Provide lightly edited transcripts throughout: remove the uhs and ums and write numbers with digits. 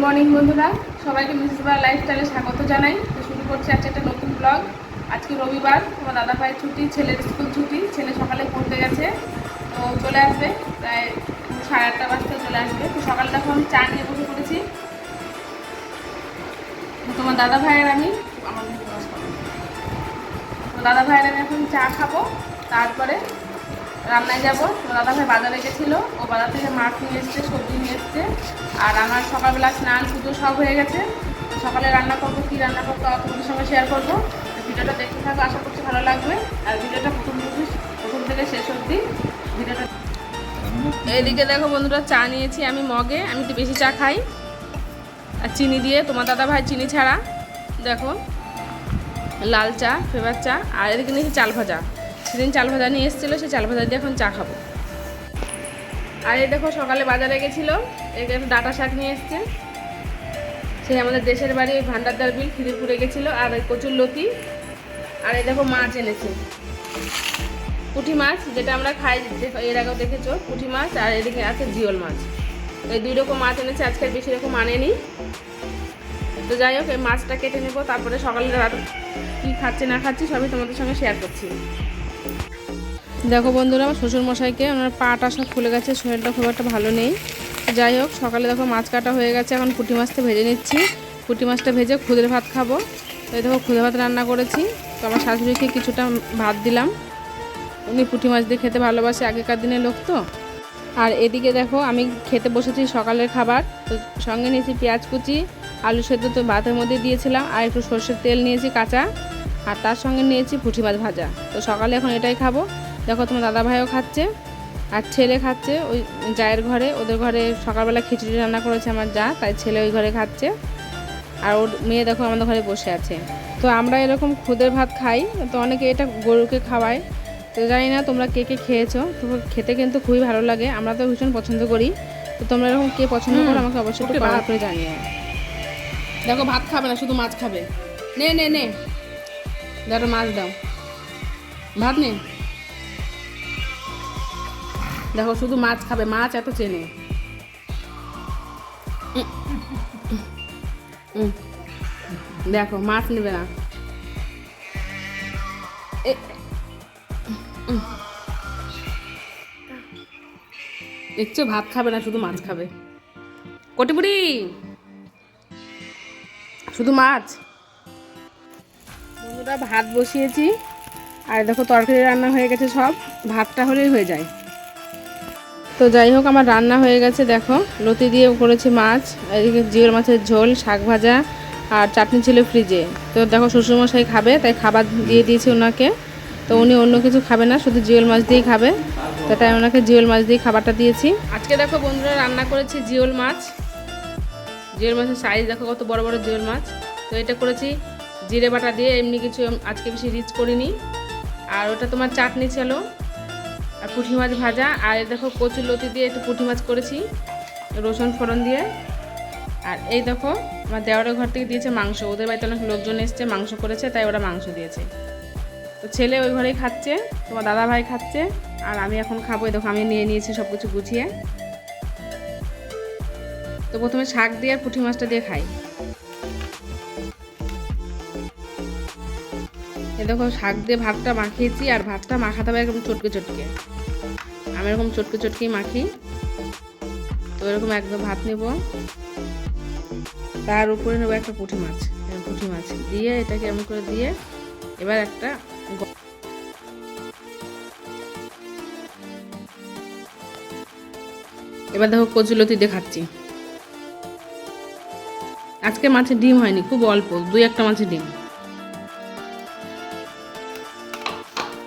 Morning বন্ধুরা, সবাইকে Mrs বার লাইফস্টাইলে স্বাগত জানাই। তো শুরু করছি আজকে একটা নতুন ব্লগ। আজকে রবিবার, তোমার দাদা ভাইয়ের ছুটি, ছেলের স্কুল ছুটি। ছেলে সকালে পড়তে গেছে, তো চলে আসবে প্রায় 8:30 বাজতে চলে আসবে। তো সকালটা এখন চা নিয়ে বসে পড়েছি। তোমার দাদা ভাইয়ের আমি দাদা ভাইয়ের আমি এখন চা খাবো, তারপরে রান্নায় যাবো। তো দাদা ভাই বাজারে গেছিলো, ও বাজার থেকে মাছ নিয়ে এসছে, সবজি নিয়ে এসছে। আর আমার সকালবেলা স্নান পুজো সব হয়ে গেছে। সকালে রান্না করবো, কী রান্না করবো তোমাদের সঙ্গে শেয়ার করবো। ভিডিওটা দেখতে থাকো, আশা করছি ভালো লাগবে। আর ভিডিওটা প্রথম থেকে শেষ অবধি ভিডিওটা। এইদিকে দেখো বন্ধুরা, চা নিয়েছি আমি মগে। আমি একটু বেশি চা খাই, আর চিনি দিয়ে। তোমার দাদা ভাই চিনি ছাড়া। দেখো লাল চা, ফেভার চা। আর এদিকে নিয়েছি চাল ভাজা। সেদিন চাল ভাজা নিয়ে এসেছিলো, সেই চাল ভাজা দিয়ে এখন চা খাবো। আর এই দেখো সকালে বাজারে গেছিলো, এখানে ডাঁটা শাক নিয়ে এসছে। সেই আমাদের দেশের বাড়ি ভান্ডারদার বিল খিদিরপুরে গেছিলো। আর ওই কচুর লতি। আর এই দেখো মাছ এনেছে, পুঁটি মাছ, যেটা আমরা খাই, এর আগেও দেখেছো পুঁটি মাছ। আর এদিকে আছে জিওল মাছ। এই দুই রকম মাছ এনেছে, আজকে বেশি রকম আনেনি। তো যাই হোক, এই মাছটা কেটে নেবো, তারপরে সকালে রাত কী খাচ্ছি না খাচ্ছি সবই তোমাদের সঙ্গে শেয়ার করছি। দেখো বন্ধুরা, আমার শ্বশুরমশাইকে ওনার পাটা সব খুলে গেছে, শরীরটা খুব একটা ভালো নেই। যাই হোক, সকালে দেখো মাছ কাটা হয়ে গেছে, এখন পুঁটি মাছটা ভেজে নিচ্ছি। পুঁটি মাছটা ভেজে খুদের ভাত খাবো। তো এই দেখো খুদে ভাত রান্না করেছি। তো আমার শাশুড়িকে কিছুটা ভাত দিলাম, উনি পুঁটি মাছ দিয়ে খেতে ভালোবাসে, আগেকার দিনের লোক তো। আর এদিকে দেখো আমি খেতে বসেছি সকালের খাবার। তো সঙ্গে নিয়েছি পেঁয়াজ কুচি, আলু সেদ্ধ তো ভাতের মধ্যে দিয়েছিলাম, আর একটু সর্ষের তেল নিয়েছি কাঁচা, আর তার সঙ্গে নিয়েছি পুঁটি মাছ ভাজা। তো সকালে এখন এটাই খাবো। দেখো তোমার দাদা ভাইও খাচ্ছে, আর ছেলে খাচ্ছে ওই জায়ের ঘরে। ওদের ঘরে সকালবেলা খিচুড়ি রান্না করেছে আমার যা, তাই ছেলে ওই ঘরে খাচ্ছে। আর ওর মেয়ে দেখো আমাদের ঘরে বসে আছে। তো আমরা এরকম খুদের ভাত খাই, তো অনেকে এটা গরুকে খাওয়ায়। তো জানি না তোমরা কে কে খেয়েছো, তো খেতে কিন্তু খুবই ভালো লাগে, আমরা তো ভীষণ পছন্দ করি। তো তোমরা এরকম কে পছন্দ করো আমাকে অবশ্যই একটু কমেন্ট করে জানিও। দেখো ভাত খাবে না, শুধু মাছ খাবে। নে নে নে, দেখো মাছ দাও, ভাত নে। দেখো শুধু মাছ খাবে, মাছ এত চেনে। দেখো মাছ নেবে না। দেখছো, ভাত খাবে না, শুধু মাছ খাবে। কটিপুরি, শুধু মাছ। বন্ধুরা, ভাত বসিয়েছি, আর দেখো তরকারি রান্না হয়ে গেছে সব। ভাতটা হলেই হয়ে যায়। তো যাই হোক, আমার রান্না হয়ে গেছে। দেখো লতি দিয়ে করেছি মাছ, এদিকে জিওল মাছের ঝোল, শাক ভাজা, আর চাটনি ছিল ফ্রিজে। তো দেখো শ্বশুরমশাই খাবে, তাই খাবার দিয়ে দিয়েছি ওনাকে। তো উনি অন্য কিছু খাবে না, শুধু জিওল মাছ দিয়েই খাবে, তো তাই ওনাকে জিওল মাছ দিয়ে খাবারটা দিয়েছি। আজকে দেখো বন্ধুরা রান্না করেছি জিওল মাছ। জিওল মাছের সাইজ দেখো কত বড় বড় জিওল মাছ। তো এটা করেছি জিরে বাটা দিয়ে, এমনি কিছু আজকে বেশি রিচ করিনি। আর ওটা তোমার চাটনি ছিল, আর পুঁটি মাছ ভাজা। আর দেখো কচুর লতি দিয়ে একটু পুঁটি মাছ করেছি রসুন ফোড়ন দিয়ে। আর এই দেখো আমার দেওয়ারের ঘর থেকে দিয়েছে মাংস, ওদের বাড়িতে অনেক লোকজন এসছে, মাংস করেছে, তাই ওরা মাংস দিয়েছে। তো ছেলে ওই ঘরেই খাচ্ছে, তোমার দাদা ভাই খাচ্ছে, আর আমি এখন খাবো। দেখো আমি নিয়ে নিয়েছি সব কিছু গুছিয়ে। তো প্রথমে শাক দিয়ে আর পুঁটি মাছটা দিয়ে খাই। এ দেখো শাক দিয়ে ভাতটা মাখিয়েছি, আর ভাতটা মাখাতে হবে এরকম চটকে চটকে। আমি এরকম চটকে চটকেই মাখি। তো এরকম একদম ভাত নেব, তার উপরে নেবো একটা পুঁটি মাছ। পুঁটি মাছ দিয়ে এটাকে এমন করে দিয়ে এবার একটা এবার দেখো কচুলতি দিয়ে খাচ্ছি। আজকে মাছের ডিম হয়নি, খুব অল্প, 2-1টা মাছের ডিম।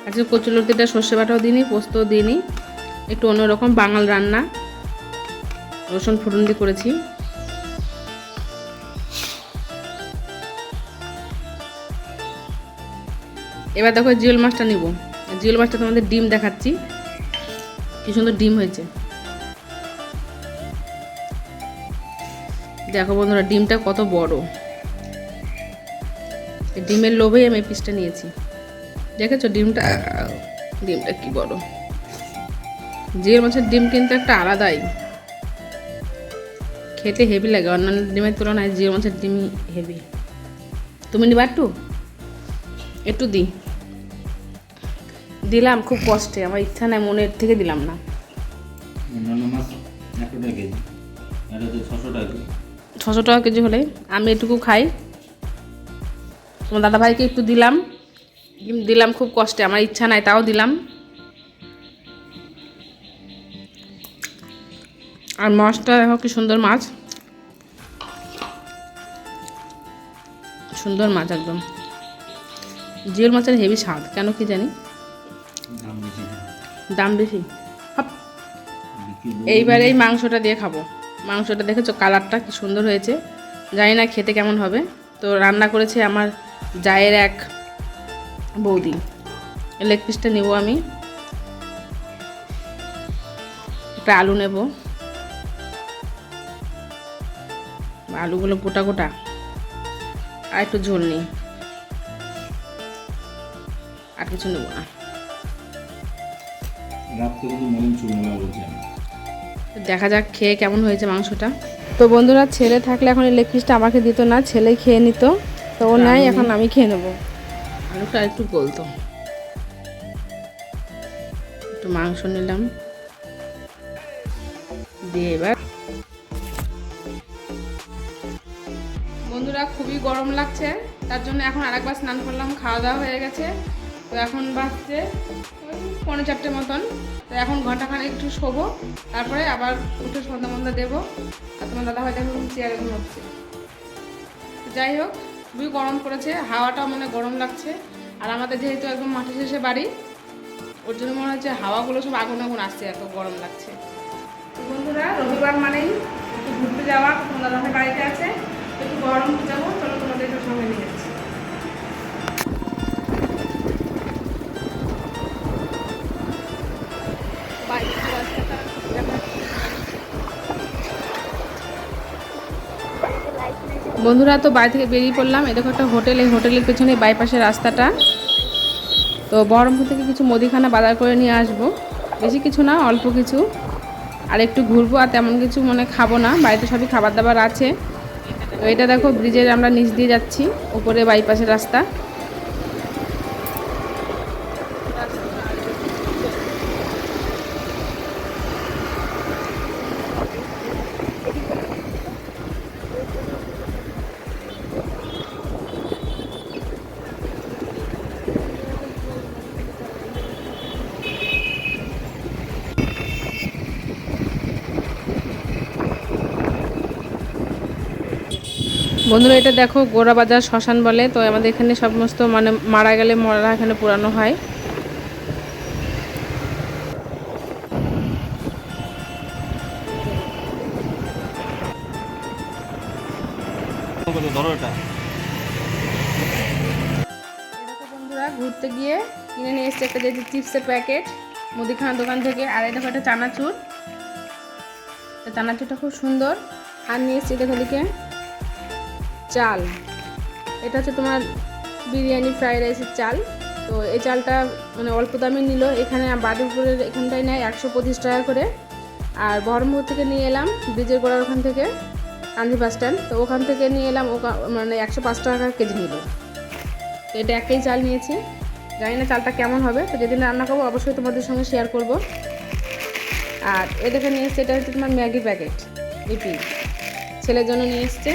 আজকে কচুলতিটা সর্ষে বাটাও দিইনি, পোস্তও দিইনি, একটু অন্যরকম বাঙাল রান্না, রসুন ফোড়ন দিয়ে করেছি। এবার দেখো জিওল মাছটা নিব। জিওল মাছটা তোমাদের ডিম দেখাচ্ছি, কি সুন্দর ডিম হয়েছে। দেখো বন্ধুরা, ডিমটা কত বড়। ডিমের লোভেই আমি এই পিসটা নিয়েছি। দেখেছো ডিমটা কি বড়। জিওল মাছের ডিম কিন্তু একটা আলাদাই। খেতে হেভি লাগে, অন্যান্য ডিমের তুলনায় জিওল মাছের ডিম হেভি। তুমি নিবা একটু? একটু দিলাম খুব কষ্টে, আমার ইচ্ছা নাই, মনের থেকে দিলাম না। অন্যান্য মাছ 100 টাকা কেজি, এটা তো 600 টাকা কেজি। 600 টাকা কেজি হলে আমি এটুকু খাই। তোমার দাদাভাইকে একটু দিলাম খুব কষ্টে, আমার ইচ্ছা নাই, তাও দিলাম। আর মাছটা দেখো কি সুন্দর মাছ, সুন্দর মাছ একদম। জিওল মাছের হেভি স্বাদ, কেন কি জানি, দাম বেশি। এইবার এই মাংসটা দিয়ে খাবো। মাংসটা দেখেছো কালারটা কি সুন্দর হয়েছে, জানি না খেতে কেমন হবে। তো রান্না করেছে আমার জায়ের এক বৌদি। লেগ পিসটা নেবো আমি, একটা আলু নেব, আলুগুলো গোটা গোটা, আর একটু ঝোল নিই, আর কিছু নেবো না। দেখা যাক খেয়ে কেমন হয়েছে মাংসটা। তো বন্ধুরা, ছেলে থাকলে এখন এই লেগ পিসটা আমাকে দিত না, ছেলে খেয়ে নিত, তো ও নাই, এখন আমি খেয়ে নেবো। আলুটা একটু গলতো, একটু মাংস নিলাম দিয়ে এবার। বন্ধুরা, খুবই গরম লাগছে, তার জন্য এখন আরেকবার স্নান করলাম, খাওয়া দাওয়া হয়ে গেছে। তো এখন বাজছে 3:45 মতন। তো এখন ঘন্টাখানে একটু শোবো, তারপরে আবার উঠে সন্ধ্যা দেবো। আর তোমার দাদা হয়তো এখন চেয়ারে ঘুমোচ্ছে। যাই হোক, খুবই গরম পড়েছে, হাওয়াটাও মানে গরম লাগছে। আর আমাদের যেহেতু একদম মাঠে শেষে বাড়ি, ওর জন্য মনে হচ্ছে হাওয়াগুলো সব আগুন আগুন আসছে, এত গরম লাগছে। তো বন্ধুরা, রবিবার মানেই একটু ঘুরতে যাওয়া, তোমার দাদা ভাই বাড়িতে আছে, একটু গরম যাবো, চলো তোমাদের একটু সঙ্গে নিয়ে যাচ্ছি। বন্ধুরা, তো বাড়ি থেকে বেরিয়ে পড়লাম। এই দেখো একটা হোটেল, এই হোটেলের পেছনে বাইপাসের রাস্তাটা। তো বহরমপুর থেকে কিছু মুদিখানা বাজার করে নিয়ে আসবো, বেশি কিছু না, অল্প কিছু, আর একটু ঘুরবো। আর তেমন কিছু মনে খাবো না, বাড়িতে সবই খাবার দাবার আছে। তো এটা দেখো ব্রিজের আমরা নিচ দিয়ে যাচ্ছি, উপরে বাইপাসের রাস্তা। বন্ধুরা, এটা দেখো গোড়াবাজার শ্মশান বলে। তো আমাদের এখানে সমস্ত মানে মারা গেলে মরা এখানে পোড়ানো হয়। বন্ধুরা, ঘুরতে গিয়ে কিনে নিয়ে এসছে একটা যে চিপসের প্যাকেট মুদিখানার দোকান থেকে। আর এটা একটা চানাচুর, চানাচুরটা খুব সুন্দর। আর নিয়ে এসছি দেখো দিকে চাল, এটা হচ্ছে তোমার বিরিয়ানি ফ্রাইড রাইসের চাল। তো এই চালটা মানে অল্প দামে নিল, এখানে বাড়িপুরের এখানটায় নেয় 125 টাকা করে। আর বহরমপুর থেকে নিয়ে এলাম, ব্রিজের গোড়ার ওখান থেকে, কান্দি বাস স্ট্যান্ড, তো ওখান থেকে নিয়ে এলাম, মানে 105 টাকা কেজি নিল। তো এটা একই চাল নিয়েছি, জানি না চালটা কেমন হবে, তো যেদিন রান্না করবো অবশ্যই তোমাদের সঙ্গে শেয়ার করব। আর এটাকে নিয়ে এসছে, এটা হচ্ছে তোমার ম্যাগি প্যাকেট, ইপি ছেলের জন্য নিয়ে এসছে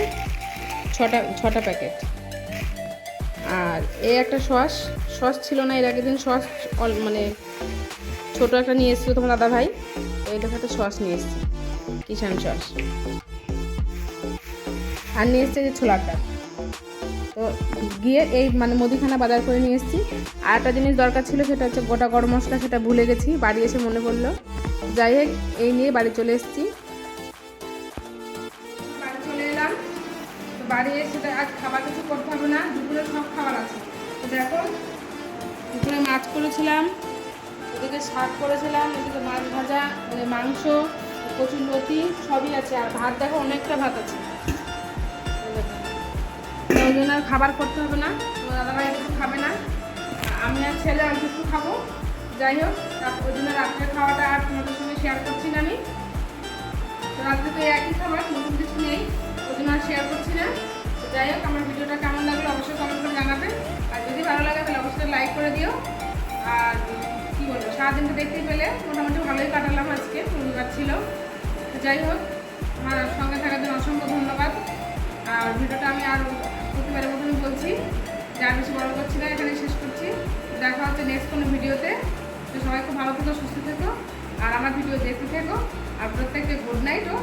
6টা প্যাকেট। আর এই একটা সস ছিল না, এর আগের দিন সস মানে ছোটো একটা নিয়ে এসেছিলো তোমার দাদা ভাই। তো এই দেখো একটা সস নিয়ে এসছি, কিষান সস। আর নিয়ে এসছে যে ছোলার ডাল। তো গিয়ে এই মানে মুদিখানা বাজার করে নিয়ে এসেছি। আর একটা জিনিস দরকার ছিল, সেটা হচ্ছে গোটা গরম মশলা, সেটা ভুলে গেছি, বাড়ি এসে মনে পড়লো। যাই হোক, এই নিয়ে বাড়ি চলে এসেছি। বাড়ি চলে এলাম, তো বাড়ি এসে আজ খাবার কিছু করতে হবে না, দুপুরে সব খাবার আছে। তো দেখো, দুপুরে মাছ করেছিলাম, ওদিকে শাক করেছিলাম, ওদিকে মাছ ভাজা, মাংস, কচুর লতি সবই আছে। আর ভাত দেখো, অনেকটা ভাত আছে, ওই জন্য আর খাবার করতে হবে না। তোমার দাদাভাই একটু খাবে না, আমি আর ছেলে আর কিছু খাবো। যাই হোক, ওই জন্য রাত্রের খাওয়াটা আর তোমাদের সঙ্গে শেয়ার করছি না আমি। তো রাত্রে তো একই খাবার, নতুন কিছু নেই, ওই জন্য আর শেয়ার করছি না। তো যাই হোক, আমার ভিডিওটা কেমন লাগলো অবশ্যই কমেন্ট করে জানাবে, আর যদি ভালো লাগে তাহলে অবশ্যই লাইক করে দিও। আর কী বলবো, সারাদিনটা দেখতেই পেলে মোটামুটি ভালোই কাটালাম, আজকে রবিবার ছিল। তো যাই হোক, আমার সঙ্গে থাকার জন্য অসংখ্য ধন্যবাদ। আর ভিডিওটা আমি আর প্রতিবারের মতনই বলছি, যা বেশি বড় করছি না, এখানে শেষ করছি। দেখা হচ্ছে নেক্সট কোনো ভিডিওতে। তো সবাই খুব ভালো থেকো, সুস্থ থেকো, আর আমার ভিডিও দেখতে থেকো। আর প্রত্যেককে গুড নাইট ও